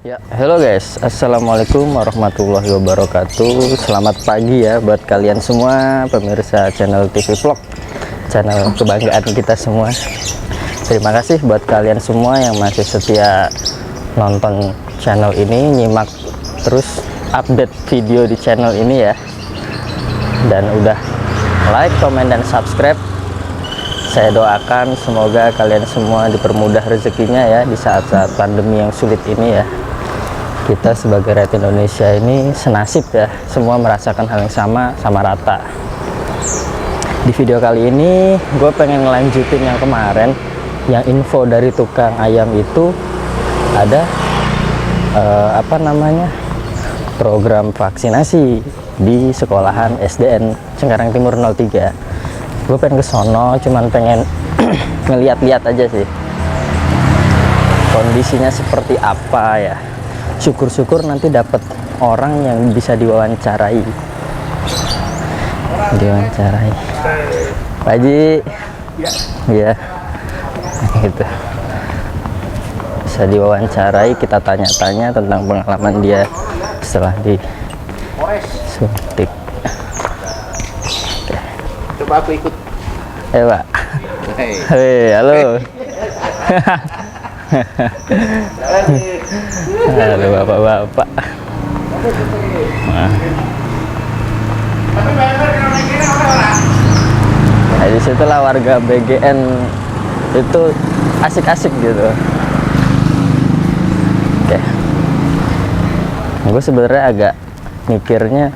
Ya, halo guys, assalamualaikum warahmatullahi wabarakatuh. Selamat pagi ya buat kalian semua pemirsa channel TV Vlog, channel kebanggaan kita semua. Terima kasih buat kalian semua yang masih setia nonton channel ini, nyimak terus update video di channel ini ya, dan udah like, komen, dan subscribe. Saya doakan semoga kalian semua dipermudah rezekinya ya di saat-saat pandemi yang sulit ini ya. Kita sebagai rakyat Indonesia ini senasib ya, semua merasakan hal yang sama rata. Di video kali ini gue pengen ngelanjutin yang kemarin, yang info dari tukang ayam itu ada program vaksinasi di sekolahan SDN Cengkareng Timur 03. Gue pengen ke sono, cuman pengen ngeliat-liat aja sih kondisinya seperti apa ya. Syukur-syukur nanti dapat orang yang bisa diwawancarai. Pak Haji, ya, gitu. Bisa diwawancarai, kita tanya-tanya tentang pengalaman dia setelah disuntik. Coba aku ikut. Pak. Hei, halo. Halo bapak-bapak. Nah, disitulah warga BGN itu asik-asik gitu. Oke. Gue sebenarnya agak mikirnya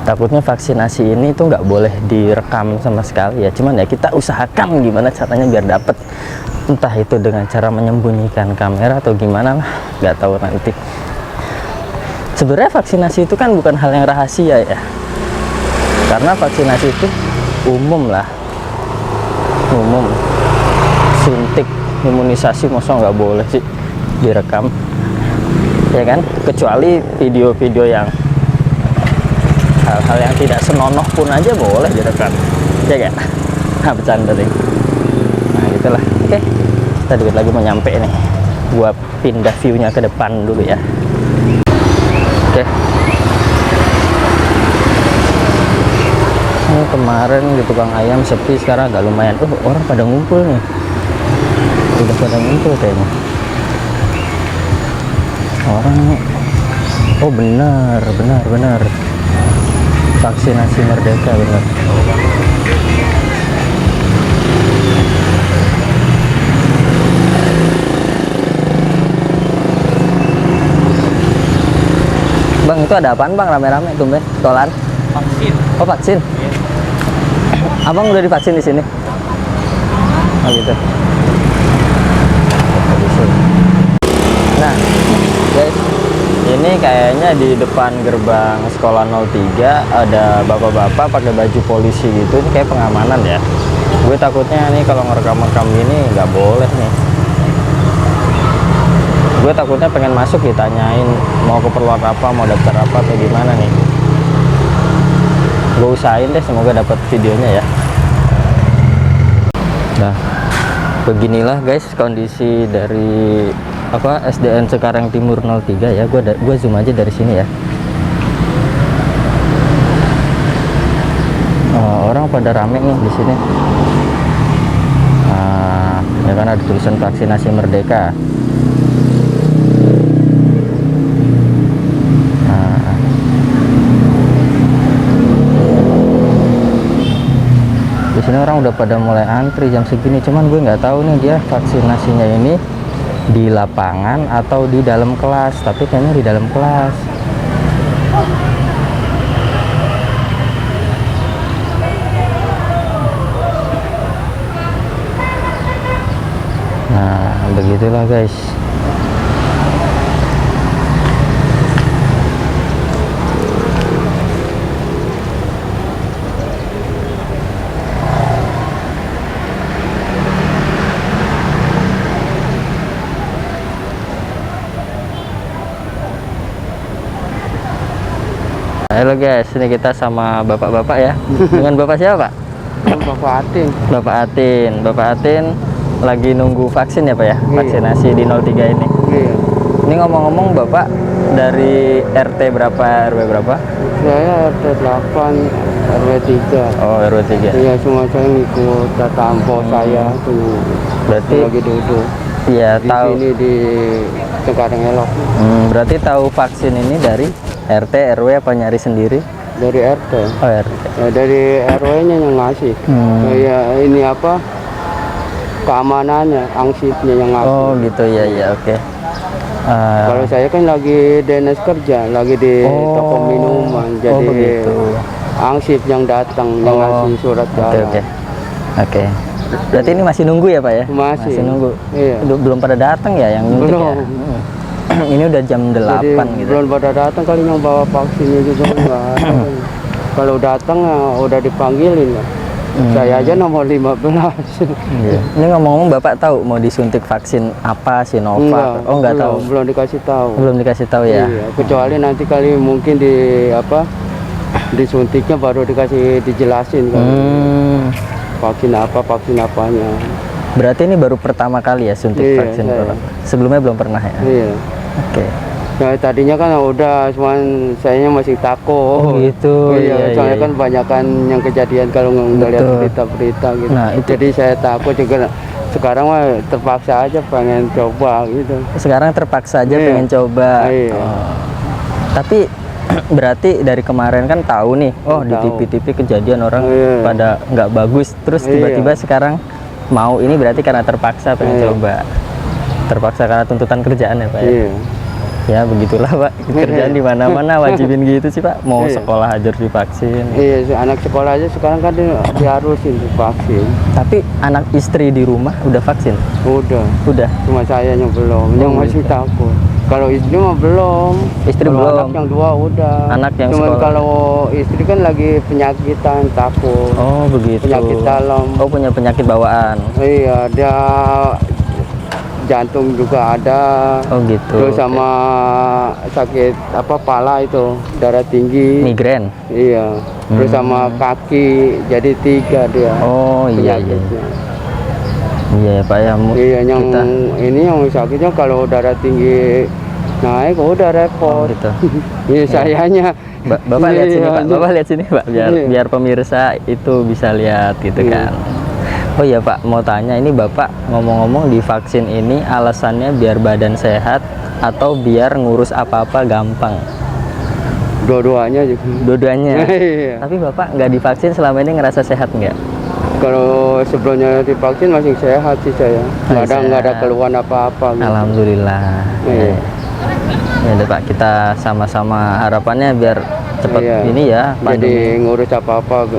takutnya vaksinasi ini tuh nggak boleh direkam sama sekali ya. Cuman ya kita usahakan gimana caranya biar dapet. Entah itu dengan cara menyembunyikan kamera atau gimana lah, nggak tahu nanti. Sebenarnya vaksinasi itu kan bukan hal yang rahasia ya, karena vaksinasi itu umum lah, umum. Suntik imunisasi masa nggak boleh sih direkam, ya kan? Kecuali video-video yang hal-hal yang tidak senonoh pun aja boleh direkam, ya kan? Nah, bercanda deh. Nah, gitulah. Oke, kita dikit lagi mau nyampe nih. Gua pindah view-nya ke depan dulu ya. Oke. Ini kemarin di tukang ayam sepi, sekarang agak lumayan. Orang pada ngumpul nih. Udah pada ngumpul kayaknya. Orang. Oh benar. Vaksinasi Merdeka benar. Bang, itu ada apaan bang, rame-rame tumben sekolahan? Vaksin. Oh, vaksin. Abang udah divaksin di sini? Oh gitu. Nah guys, ini kayaknya di depan gerbang sekolah 03 ada bapak-bapak pakai baju polisi gitu. Ini kayak pengamanan ya. Gue takutnya nih kalau ngerekam-rekam ini nggak boleh nih. Gue takutnya pengen masuk ditanyain mau keperluan apa, mau daftar apa atau gimana nih. Gue usahain deh, semoga dapat videonya ya. Nah, beginilah guys kondisi dari SDN Cengkareng Timur 03 ya. Gue zoom aja dari sini ya. Orang pada rame nih di sini. Ya kan ada tulisan vaksinasi Merdeka. Di sini orang udah pada mulai antri jam segini, cuman gue nggak tahu nih dia vaksinasinya ini di lapangan atau di dalam kelas, tapi kayaknya di dalam kelas. Nah, begitulah guys. Halo guys, ini kita sama bapak-bapak ya. Dengan bapak siapa Pak? Bapak Atin. Bapak Atin lagi nunggu vaksin ya Pak ya? Iya. Vaksinasi di 03 ini. Iya. Ini ngomong-ngomong Bapak dari RT berapa, RW berapa? Saya RT 8 RW 3. Oh, RW 3. Iya, cuma saya ngikut data ampo saya tuh. Berarti lagi duduk iya di tahu. sini di Cengkareng Elok. Berarti tahu vaksin ini dari RT, RW apa nyari sendiri? Dari RT. Oh, RT. Ya, dari RW-nya yang ngasih. Ya, ini apa? Keamanannya, angsipnya yang ngasih. Oh, gitu ya, ya, oke. Kalau saya kan lagi dinas kerja, lagi di toko minuman, jadi begitu. angsip yang datang, yang ngasih surat jalan. Oke. Oke. Berarti ini masih nunggu ya Pak ya? Masih nunggu. Iya. Belum pada datang ya yang nyuntik ya? Ini udah jam 8 Jadi, gitu. belum pada datang kali yang bawa vaksinnya juga enggak ada. Kalau datang udah dipanggilin ya. Saya aja nomor 15. Iya. Ini ngomong-ngomong Bapak tahu mau disuntik vaksin apa, Sinovac? Enggak tahu. Belum dikasih tahu. Belum dikasih tahu ya. Iya, kecuali nanti kali mungkin disuntiknya baru dikasih dijelasin kan. Vaksin apanya. Berarti ini baru pertama kali ya suntik vaksin corona. Sebelumnya belum pernah ya? Iya. Oke. Nah, tadinya kan udah, cuman sayanya masih takut. Oh gitu. Iya, soalnya kan banyakan yang kejadian kalau ngeliat berita-berita gitu. Nah, itu. Jadi saya takut juga. Sekarang mah terpaksa aja pengen coba gitu. Sekarang terpaksa aja pengen coba. Iya. Tapi berarti dari kemarin kan tahu nih, di TV-TV kejadian orang pada nggak bagus, terus tiba-tiba sekarang mau ini berarti karena terpaksa pengen coba. Terpaksa karena tuntutan kerjaan ya Pak ya? Iya. Ya begitulah Pak, kerjaan di mana-mana wajibin gitu sih Pak. Mau sekolah aja harus divaksin. Iya, anak sekolah aja sekarang kan diharusin divaksin. Tapi anak istri di rumah udah vaksin? Udah. Cuma saya yang belum, yang masih takut. Kalau istri mah belum. Istri kalau belum. Anak yang 2 udah. Anak yang Cuman sekolah. kalau istri kan lagi penyakitan, takut. Oh begitu. Penyakit dalam. Oh punya penyakit bawaan. Iya, dia jantung juga ada. Oh gitu. Terus sama sakit pala itu, darah tinggi. Migren. Iya. Terus sama kaki, jadi 3 dia. Oh iya. Iya ya Pak ya. Iya, yang sakitnya kalau darah tinggi naik udah repot. Gitu. Iya, sayanya. Bapak lihat sini Pak. Bapak lihat sini Pak. Biar pemirsa itu bisa lihat gitu kan. Oh iya Pak, mau tanya ini Bapak ngomong-ngomong divaksin ini alasannya biar badan sehat atau biar ngurus apa-apa gampang? Dua-duanya juga. Dua-duanya. Iya. Tapi Bapak nggak divaksin selama ini ngerasa sehat nggak? Kalau sebelumnya divaksin masih sehat sih saya. Nggak ada keluhan apa-apa. Gitu. Alhamdulillah. Iya. Ya udah Pak, kita sama-sama harapannya biar cepat ini ya. Jadi ngurus apa-apa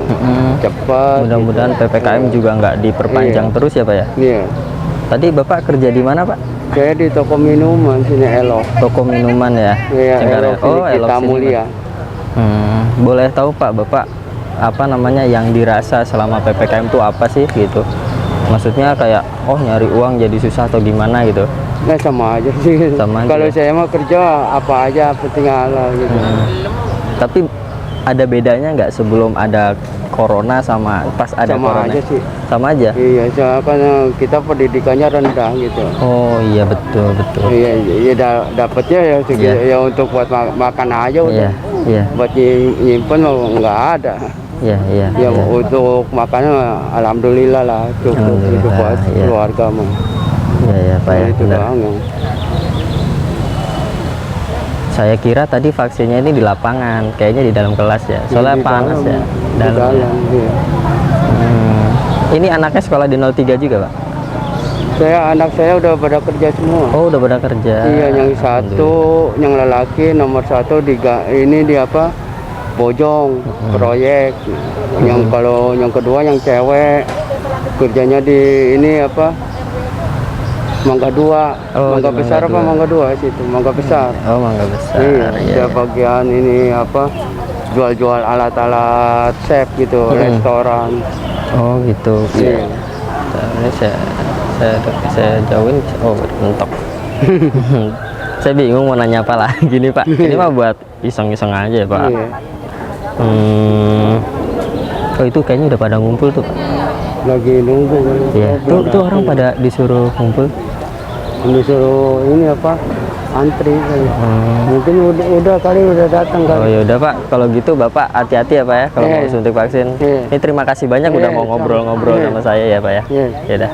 cepat. Mudah-mudahan PPKM juga nggak diperpanjang terus ya Pak ya. Iya. Tadi Bapak kerja di mana Pak? Saya di toko minuman sini Elok. Toko minuman ya. Iya, Cengkareng. Elok Elok Mulia. Boleh tahu Pak, Bapak apa namanya yang dirasa selama PPKM itu apa sih gitu? Maksudnya kayak nyari uang jadi susah atau gimana gitu? Nah, sama aja sih. Sama aja. Kalau saya mau kerja apa aja penting halal gitu. Tapi ada bedanya nggak sebelum ada corona sama pas ada sama corona? Aja sih. Sama aja? Iya, soalnya kita pendidikannya rendah gitu. Oh iya betul. Iya dapatnya ya ya untuk buat makan aja udah. Iya. Buat nyimpen nggak ada. Iya. Ya untuk makannya alhamdulillah lah cukup buat keluarga mah. Iya Pak ya. Itu doang ya. Saya kira tadi vaksinnya ini di lapangan, kayaknya di dalam kelas ya. Soalnya panas ya. Dalam. Iya. Ini anaknya sekolah di 03 juga Pak? Anak saya udah pada kerja semua. Oh udah pada kerja. Iya, yang satu yang lelaki nomor 1 ini di Bojong proyek. Yang kalau yang kedua yang cewek kerjanya di ini Mangga 2. Mangga Besar apa Mangga 2 situ? Mangga Besar. Oh Mangga Besar. Iya. Bagian ini jual-jual alat-alat chef gitu, restoran. Oh gitu. Iya. Ini saya jauhin. Oh mentok. Saya bingung mau nanya apa lagi nih Pak. Ini mah buat iseng-iseng aja ya Pak. Iya. Oh itu kayaknya udah pada ngumpul tuh Pak. Lagi nunggu kan. Iya. Tuh orang pada disuruh ngumpul. Disuruh ini antri kali. Mungkin udah kali udah datang Oh kali. ya udah Pak, kalau gitu Bapak hati-hati ya Pak ya kalau mau suntik vaksin. Ini terima kasih banyak udah mau ngobrol-ngobrol sama saya ya Pak ya. Ya udah.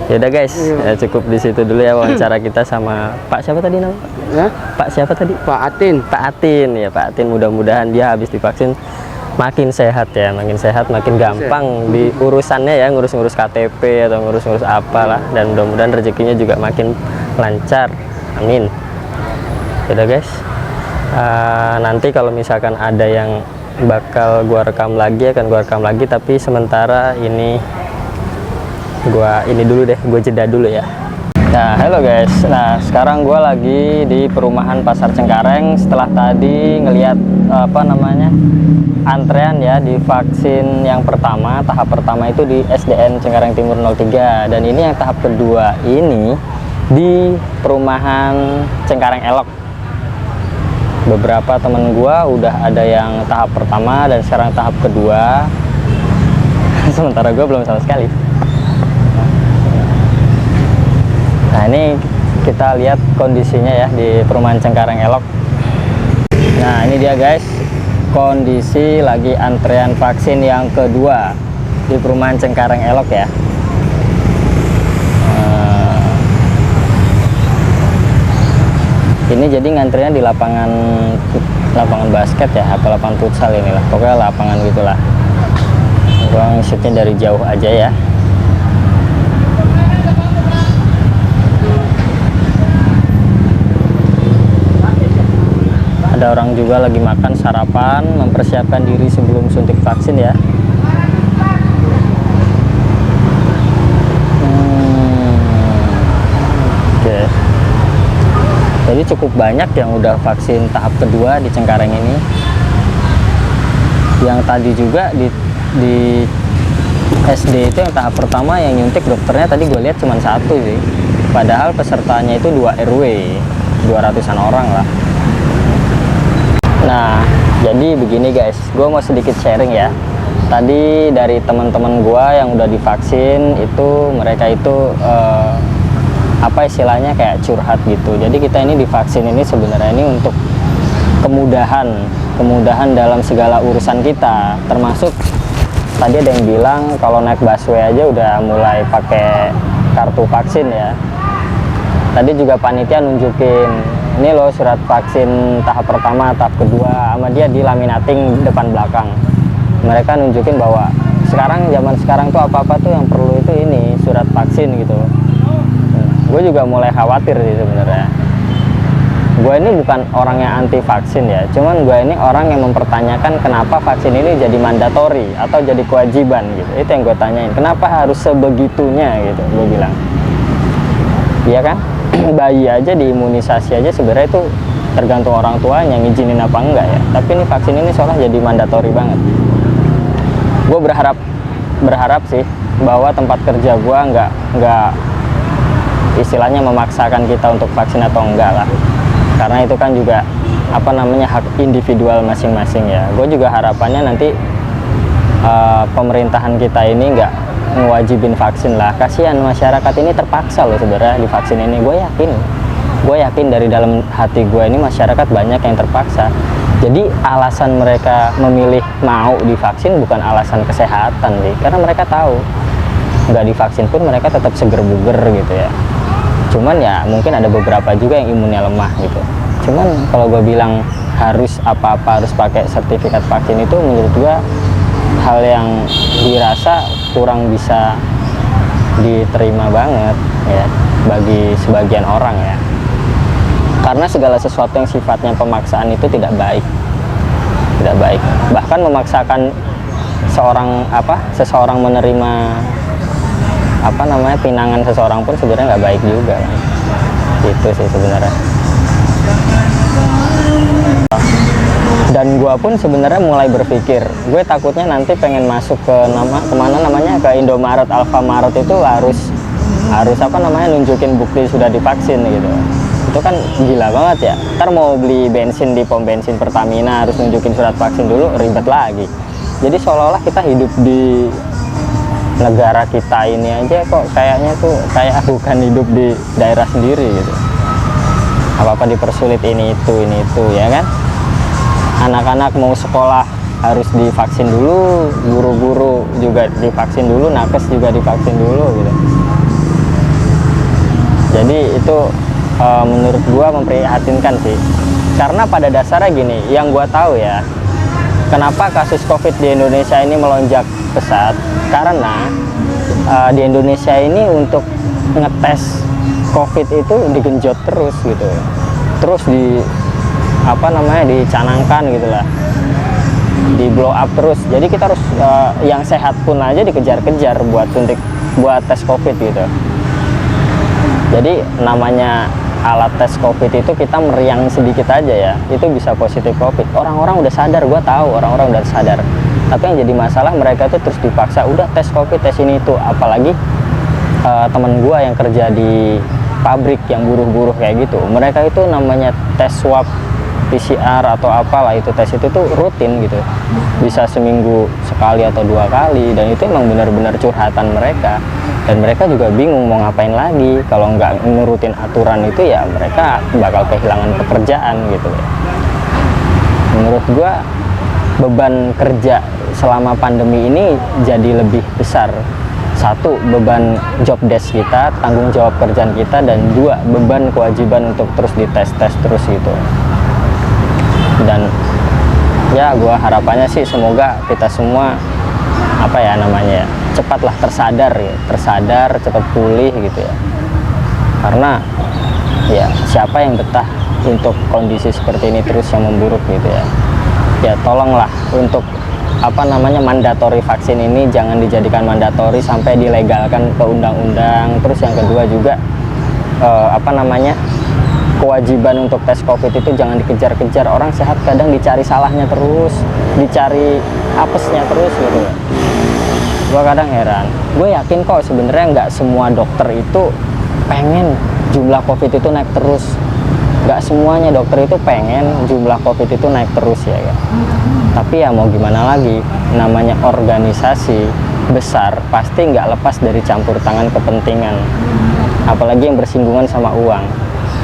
Ya udah guys, cukup di situ dulu ya wawancara kita sama Pak siapa tadi namanya? Ya? Pak siapa tadi? Pak Atin. Pak Atin ya Pak Atin, mudah-mudahan dia habis divaksin makin sehat ya, makin sehat, makin gampang di urusannya ya, ngurus-ngurus KTP atau ngurus-ngurus apalah, dan mudah-mudahan rezekinya juga makin lancar. Amin. Udah guys, nanti kalau misalkan ada yang bakal gua rekam lagi akan gua rekam lagi, tapi sementara ini gua ini dulu deh, gua jeda dulu ya. Nah, halo guys. Nah, sekarang gue lagi di perumahan Pasar Cengkareng setelah tadi ngelihat antrean ya di vaksin yang pertama, tahap pertama itu di SDN Cengkareng Timur 03, dan ini yang tahap kedua ini di perumahan Cengkareng Elok. Beberapa temen gue udah ada yang tahap pertama dan sekarang tahap kedua. Sementara gue belum sama sekali. Nah, ini kita lihat kondisinya ya di perumahan Cengkareng Elok. Nah, ini dia guys, kondisi lagi antrean vaksin yang kedua di perumahan Cengkareng Elok ya. Ini jadi ngantrinya di lapangan basket ya, apa lapangan futsal inilah, pokoknya lapangan gitulah. Gua ngisi-nya dari jauh aja ya. Ada orang juga lagi makan sarapan, mempersiapkan diri sebelum suntik vaksin ya. Oke. Jadi cukup banyak yang udah vaksin tahap kedua di Cengkareng ini. Yang tadi juga di SD itu yang tahap pertama yang nyuntik dokternya tadi gue lihat cuma satu sih. Padahal pesertanya itu 2 RW, 200-an orang lah. Nah, jadi begini guys, gue mau sedikit sharing ya. Tadi dari teman-teman gue yang udah divaksin itu, mereka itu apa istilahnya kayak curhat gitu. Jadi kita ini divaksin ini sebenarnya ini untuk kemudahan dalam segala urusan kita. Termasuk tadi ada yang bilang kalau naik busway aja udah mulai pakai kartu vaksin ya. Tadi juga panitia nunjukin, ini loh surat vaksin tahap pertama, tahap kedua, sama dia di laminating depan belakang. Mereka nunjukin bahwa zaman sekarang tuh apa-apa tuh yang perlu itu ini surat vaksin gitu. Gue juga mulai khawatir sih sebenarnya. Gue ini bukan orang yang anti vaksin ya, cuman gue ini orang yang mempertanyakan kenapa vaksin ini jadi mandatori atau jadi kewajiban gitu. Itu yang gue tanyain, kenapa harus sebegitunya gitu, gue bilang. Iya kan? Bayi aja diimunisasi aja sebenarnya itu tergantung orang tuanya ngizinin apa enggak ya, tapi ini vaksin ini seolah jadi mandatori banget. Gue berharap sih bahwa tempat kerja gue nggak istilahnya memaksakan kita untuk vaksin atau enggak lah, karena itu kan juga hak individual masing-masing ya. Gue juga harapannya nanti pemerintahan kita ini nggak ngewajibin vaksin lah. Kasihan masyarakat ini terpaksa loh sebenarnya divaksin ini. Gue yakin dari dalam hati gue ini masyarakat banyak yang terpaksa. Jadi alasan mereka memilih mau divaksin bukan alasan kesehatan sih, karena mereka tahu nggak divaksin pun mereka tetap seger buger gitu ya. Cuman ya mungkin ada beberapa juga yang imunnya lemah gitu. Cuman kalau gue bilang harus apa-apa harus pakai sertifikat vaksin, itu menurut gue hal yang dirasa kurang bisa diterima banget ya bagi sebagian orang ya, karena segala sesuatu yang sifatnya pemaksaan itu tidak baik, bahkan memaksakan seseorang menerima pinangan seseorang pun sebenarnya nggak baik juga kan. Itu sih sebenarnya. Dan gue pun sebenarnya mulai berpikir, gue takutnya nanti pengen masuk ke ke Indomaret, Alfamaret itu harus nunjukin bukti sudah divaksin gitu. Itu kan gila banget ya. Ntar mau beli bensin di pom bensin Pertamina harus nunjukin surat vaksin dulu, ribet lagi. Jadi seolah-olah kita hidup di negara kita ini aja kok kayaknya tuh kayak bukan hidup di daerah sendiri gitu. apa-apa dipersulit ini itu ya kan. Anak-anak mau sekolah harus divaksin dulu, guru-guru juga divaksin dulu, nakes juga divaksin dulu gitu. Jadi itu menurut gua memprihatinkan sih, karena pada dasarnya gini, yang gua tahu ya, kenapa kasus COVID di Indonesia ini melonjak pesat, karena di Indonesia ini untuk ngetes COVID itu digenjot terus gitu, terus dicanangkan gitulah, di blow up terus. Jadi kita harus yang sehat pun aja dikejar-kejar buat tes COVID gitu. Jadi namanya alat tes COVID itu kita meriang sedikit aja ya, itu bisa positif COVID. Orang-orang udah sadar, gue tahu orang-orang udah sadar. Tapi yang jadi masalah mereka tuh terus dipaksa, udah tes COVID, tes ini itu. Apalagi temen gue yang kerja di pabrik yang buruh-buruh kayak gitu, mereka itu namanya tes swab PCR atau apalah itu, tes itu tuh rutin gitu, bisa seminggu sekali atau 2 kali, dan itu emang benar-benar curhatan mereka. Dan mereka juga bingung mau ngapain lagi, kalau nggak nurutin aturan itu ya mereka bakal kehilangan pekerjaan gitu ya. Menurut gua beban kerja selama pandemi ini jadi lebih besar. 1, beban job desk kita, tanggung jawab kerjaan kita, dan 2, beban kewajiban untuk terus dites-tes terus gitu. Dan ya gua harapannya sih semoga kita semua cepatlah tersadar, cepat pulih gitu ya. Karena ya siapa yang betah untuk kondisi seperti ini terus yang memburuk gitu ya. Ya tolonglah untuk mandatory vaksin ini jangan dijadikan mandatori sampai dilegalkan ke undang-undang. Terus yang kedua juga kewajiban untuk tes COVID itu jangan dikejar-kejar. Orang sehat kadang dicari salahnya terus, dicari apesnya terus gitu ya. Gue kadang heran, gue yakin kok sebenarnya nggak semua dokter itu pengen jumlah COVID itu naik terus. Nggak semuanya dokter itu pengen jumlah COVID itu naik terus ya. Tapi ya mau gimana lagi, namanya organisasi besar pasti nggak lepas dari campur tangan kepentingan, apalagi yang bersinggungan sama uang.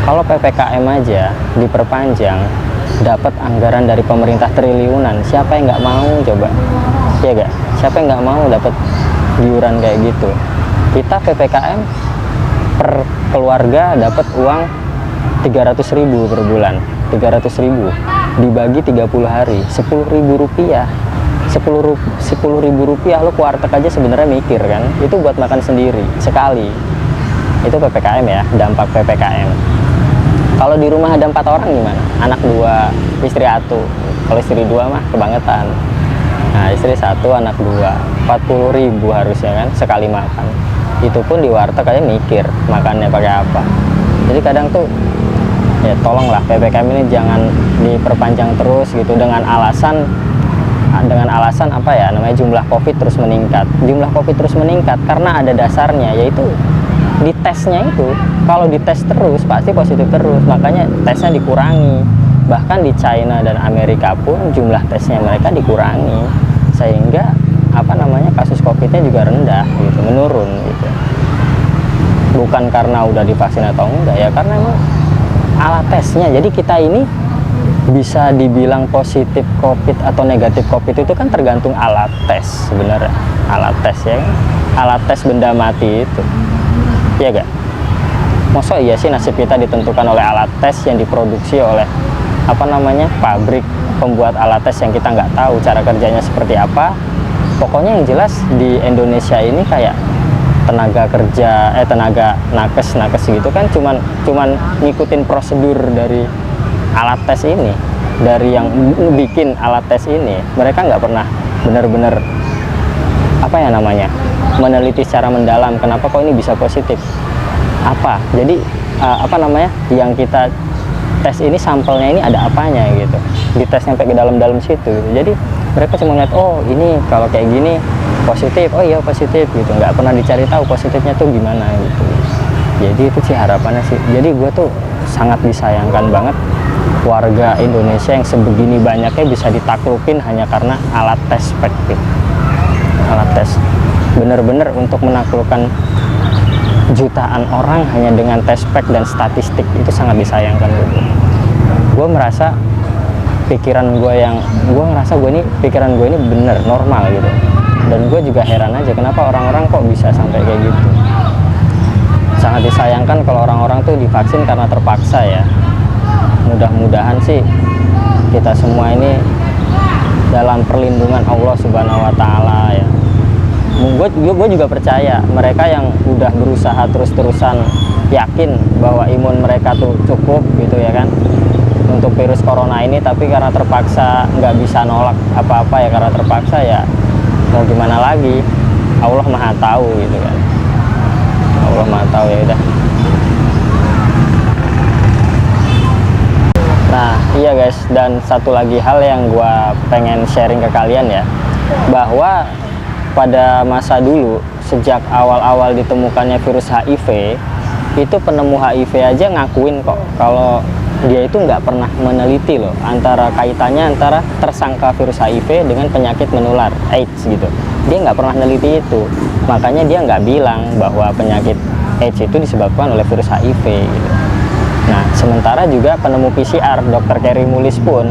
Kalau PPKM aja diperpanjang, dapat anggaran dari pemerintah triliunan, siapa yang nggak mau coba? Ya gak? Siapa yang nggak mau dapat iuran kayak gitu? Kita PPKM per keluarga dapat uang 300.000 per bulan, 300.000 dibagi 30 hari, 10.000 rupiah. 10.000 rupiah lo ke warteg aja sebenarnya mikir kan, itu buat makan sendiri sekali. Itu PPKM ya, dampak PPKM. Kalau di rumah ada 4 orang gimana? Anak 2, istri 1. Kalau istri 2 mah kebangetan. Nah istri 1, anak 2, 40.000 harusnya kan sekali makan. Itu pun di warteg aja mikir makannya pakai apa. Jadi kadang tuh ya tolonglah PPKM ini jangan diperpanjang terus gitu dengan alasan jumlah COVID terus meningkat. Jumlah COVID terus meningkat karena ada dasarnya, yaitu di tesnya itu. Kalau dites terus pasti positif terus, makanya tesnya dikurangi. Bahkan di China dan Amerika pun jumlah tesnya mereka dikurangi, sehingga kasus COVID-nya juga rendah gitu, menurun gitu. Bukan karena udah divaksin atau enggak ya, karena emang alat tesnya. Jadi kita ini bisa dibilang positif COVID atau negatif COVID itu kan tergantung alat tes sebenarnya. Alat tes ya, alat tes benda mati itu, ya gak? Masa iya sih nasib kita ditentukan oleh alat tes yang diproduksi oleh pabrik pembuat alat tes yang kita nggak tahu cara kerjanya seperti apa. Pokoknya yang jelas di Indonesia ini kayak tenaga nakes gitu kan cuman ngikutin prosedur dari alat tes ini, dari yang bikin alat tes ini. Mereka nggak pernah benar-benar meneliti secara mendalam kenapa kok ini bisa positif. Jadi yang kita tes ini sampelnya ini ada apanya gitu, dites sampai ke dalam situ gitu. Jadi mereka cuma lihat, oh ini kalau kayak gini positif, oh iya positif gitu, nggak pernah dicari tahu positifnya tuh gimana gitu. Jadi itu sih harapannya sih. Jadi gue tuh sangat disayangkan banget warga Indonesia yang sebegini banyaknya bisa ditaklukin hanya karena alat tes spektif. Alat tes bener-bener untuk menaklukkan jutaan orang hanya dengan tes pack dan statistik itu sangat disayangkan gitu. Gue merasa pikiran gue pikiran gue ini bener normal gitu, dan gue juga heran aja kenapa orang-orang kok bisa sampai kayak gitu. Sangat disayangkan kalau orang-orang tuh divaksin karena terpaksa ya. Mudah-mudahan sih kita semua ini dalam perlindungan Allah Subhanahu wa Ta'ala ya. Gue juga percaya mereka yang udah berusaha terus-terusan yakin bahwa imun mereka tuh cukup gitu ya kan untuk virus corona ini, tapi karena terpaksa nggak bisa nolak apa-apa ya, karena terpaksa ya mau gimana lagi, Allah Maha tahu gitu kan. Allah Maha tahu, ya udah. Nah iya guys, dan satu lagi hal yang gue pengen sharing ke kalian ya, bahwa pada masa dulu sejak awal-awal ditemukannya virus HIV itu penemu HIV aja ngakuin kok kalau dia itu nggak pernah meneliti loh antara kaitannya antara tersangka virus HIV dengan penyakit menular AIDS gitu. Dia nggak pernah meneliti itu, makanya dia nggak bilang bahwa penyakit AIDS itu disebabkan oleh virus HIV gitu. Nah sementara juga penemu PCR Dr. Kary Mullis pun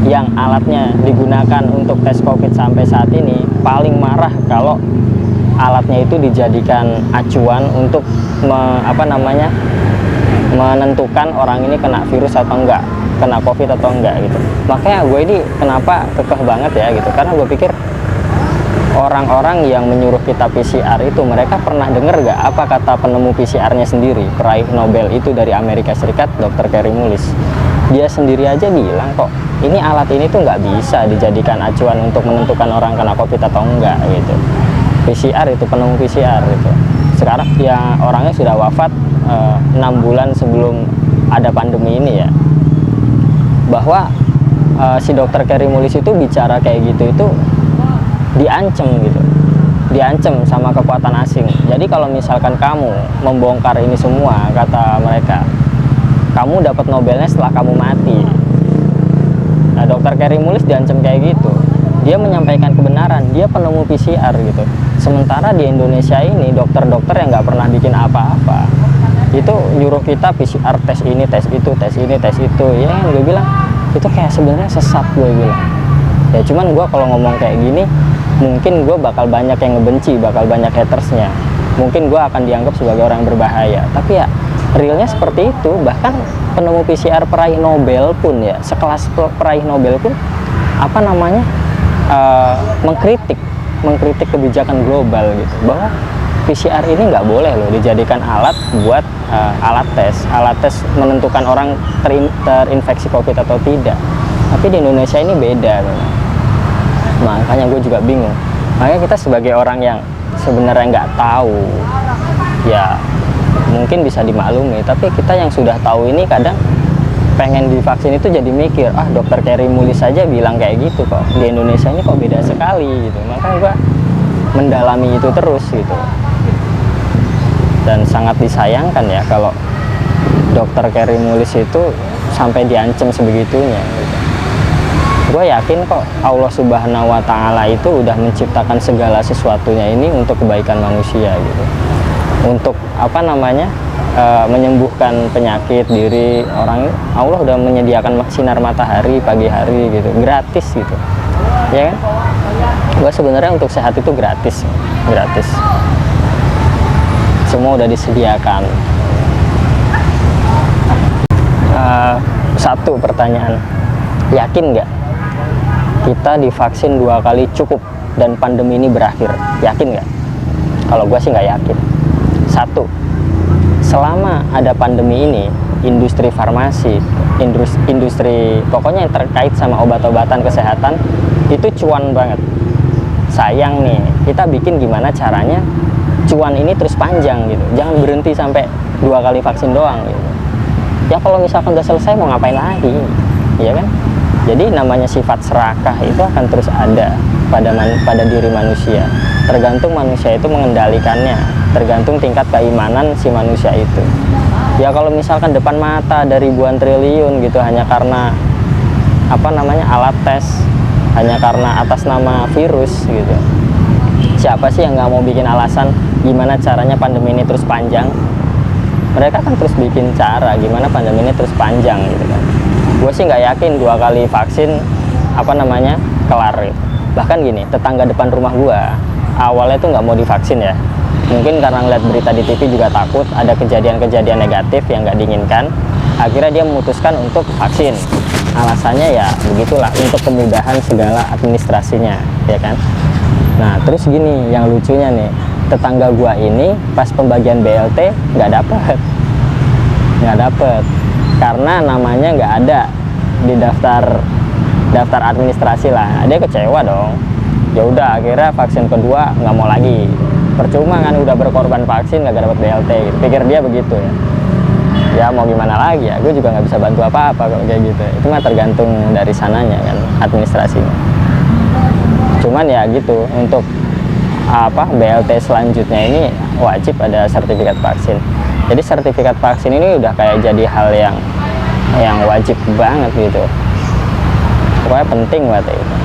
yang alatnya digunakan untuk tes COVID sampai saat ini paling marah kalau alatnya itu dijadikan acuan untuk menentukan orang ini kena virus atau enggak, kena COVID atau enggak gitu. Makanya gue ini kenapa kekeh banget ya gitu, karena gue pikir orang-orang yang menyuruh kita PCR itu mereka pernah dengar gak apa kata penemu PCR-nya sendiri, peraih Nobel itu dari Amerika Serikat, Dr. Kary Mullis. Dia sendiri aja bilang kok ini alat ini tuh nggak bisa dijadikan acuan untuk menentukan orang kena COVID atau enggak gitu. PCR itu, penemu PCR itu sekarang ya orangnya sudah wafat 6 bulan sebelum ada pandemi ini ya. Bahwa si Dr. Kary Mullis itu bicara kayak gitu itu diancam gitu, diancam sama kekuatan asing. Jadi kalau misalkan kamu membongkar ini semua, kata mereka, kamu dapat Nobelnya setelah kamu mati. Nah, Dr. Kary Mullis diancam kayak gitu. Dia menyampaikan kebenaran, dia penemu PCR gitu. Sementara di Indonesia ini dokter-dokter yang nggak pernah bikin apa-apa itu nyuruh kita PCR, tes ini, tes itu, tes ini, tes itu. Ya kan gue bilang itu kayak sebenarnya sesat, gue bilang. Ya cuman gue kalau ngomong kayak gini mungkin gue bakal banyak yang ngebenci, bakal banyak hatersnya. Mungkin gue akan dianggap sebagai orang yang berbahaya. Tapi ya realnya seperti itu. Bahkan penemu PCR peraih Nobel pun ya, sekelas peraih Nobel pun mengkritik kebijakan global gitu, bahwa PCR ini nggak boleh loh dijadikan alat buat alat tes menentukan orang terinfeksi COVID atau tidak. Tapi di Indonesia ini beda loh. Makanya gue juga bingung. Makanya kita sebagai orang yang sebenarnya nggak tahu ya mungkin bisa dimaklumi, tapi kita yang sudah tahu ini kadang pengen divaksin itu jadi mikir, Dr. Kary Mullis saja bilang kayak gitu kok, di Indonesia ini kok beda sekali gitu. Makanya gue mendalami itu terus gitu. Dan sangat disayangkan ya kalau Dr. Kary Mullis itu sampai diancam sebegitunya gitu. Gue yakin kok Allah Subhanahu wa Ta'ala itu udah menciptakan segala sesuatunya ini untuk kebaikan manusia gitu, untuk menyembuhkan penyakit diri orang. Allah udah menyediakan sinar matahari pagi hari gitu, gratis gitu ya kan. Gue sebenarnya untuk sehat itu gratis, semua udah disediakan. Satu pertanyaan, yakin nggak kita divaksin 2 kali cukup dan pandemi ini berakhir? Yakin nggak? Kalau gue sih nggak yakin. Satu, selama ada pandemi ini, industri farmasi, industri pokoknya yang terkait sama obat-obatan kesehatan itu cuan banget. Sayang nih, kita bikin gimana caranya cuan ini terus panjang gitu, jangan berhenti sampai 2 kali vaksin doang gitu. Ya kalau misalkan udah selesai mau ngapain lagi, ya kan? Jadi namanya sifat serakah itu akan terus ada pada diri manusia. Tergantung manusia itu mengendalikannya, tergantung tingkat keimanan si manusia itu. Ya kalau misalkan depan mata ada ribuan triliun gitu hanya karena alat tes, hanya karena atas nama virus gitu, Siapa sih yang nggak mau bikin alasan gimana caranya pandemi ini terus panjang? Mereka kan terus bikin cara gimana pandemi ini terus panjang gitu kan. Gue sih nggak yakin 2 kali vaksin kelar gitu. Bahkan gini, tetangga depan rumah gue awalnya tuh nggak mau divaksin ya, mungkin karena ngeliat berita di TV juga takut ada kejadian-kejadian negatif yang nggak diinginkan. Akhirnya dia memutuskan untuk vaksin, alasannya ya begitulah, untuk kemudahan segala administrasinya, ya kan. Nah terus gini, yang lucunya nih, tetangga gua ini pas pembagian BLT nggak dapet karena namanya nggak ada di daftar administrasi lah. Dia kecewa dong. Ya udah, akhirnya vaksin kedua nggak mau lagi, percuma kan udah berkorban vaksin nggak dapat BLT gitu. Pikir dia begitu ya. Ya mau gimana lagi ya, gue juga nggak bisa bantu apa-apa kalau kayak gitu. Itu mah tergantung dari sananya kan, administrasinya. Cuman ya gitu, untuk BLT selanjutnya ini wajib ada sertifikat vaksin. Jadi sertifikat vaksin ini udah kayak jadi hal yang wajib banget gitu. Pokoknya penting banget itu.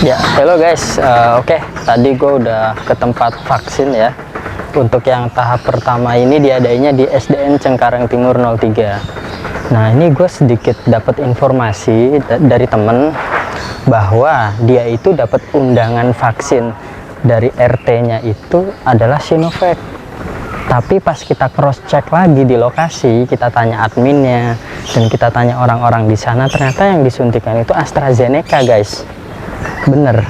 Ya, halo guys. Oke, tadi gue udah ke tempat vaksin ya. Untuk yang tahap pertama ini diadainya di SDN Cengkareng Timur 03. Nah, ini gue sedikit dapat informasi dari temen bahwa dia itu dapat undangan vaksin dari RT-nya itu adalah Sinovac. Tapi pas kita cross check lagi di lokasi, kita tanya adminnya dan kita tanya orang-orang di sana, ternyata yang disuntikan itu AstraZeneca, guys. Bener.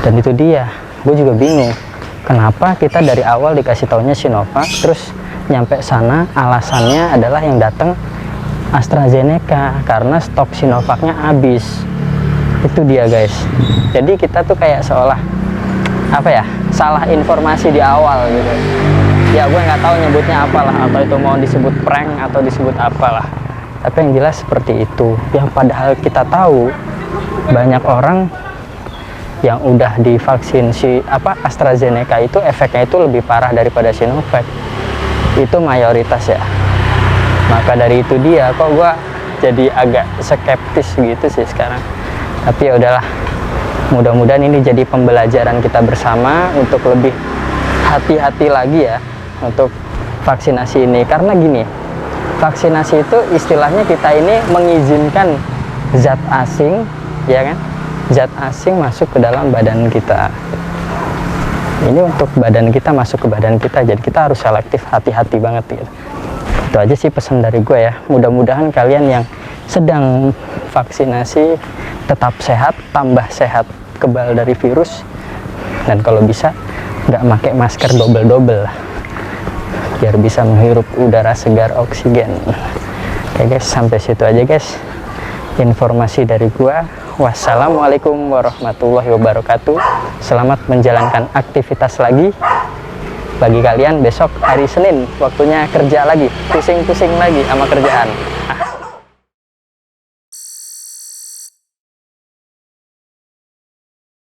Dan itu dia, gue juga bingung kenapa kita dari awal dikasih taunya Sinovac, terus nyampe sana alasannya adalah yang datang AstraZeneca karena stok Sinovacnya habis. Itu dia guys. Jadi kita tuh kayak seolah salah informasi di awal gitu. Ya gue nggak tahu nyebutnya apalah, atau itu mau disebut prank atau disebut apalah, tapi yang jelas seperti itu. Yang padahal kita tahu banyak orang yang udah divaksin AstraZeneca itu efeknya itu lebih parah daripada Sinovac. Itu mayoritas ya. Maka dari itu dia kok gua jadi agak skeptis gitu sih sekarang. Tapi ya udahlah. Mudah-mudahan ini jadi pembelajaran kita bersama untuk lebih hati-hati lagi ya untuk vaksinasi ini. Karena gini, vaksinasi itu istilahnya kita ini mengizinkan zat asing, ya kan? Zat asing masuk ke dalam badan kita. Ini untuk badan kita, masuk ke badan kita, jadi kita harus selektif, hati-hati banget gitu. Itu aja sih pesan dari gue ya. Mudah-mudahan kalian yang sedang vaksinasi tetap sehat, tambah sehat, kebal dari virus, dan kalau bisa nggak pakai masker double-double biar bisa menghirup udara segar, oksigen. Oke guys, sampai situ aja guys informasi dari gua. Wassalamualaikum warahmatullahi wabarakatuh. Selamat menjalankan aktivitas lagi. Bagi kalian besok hari Senin waktunya kerja lagi, pusing-pusing lagi sama kerjaan.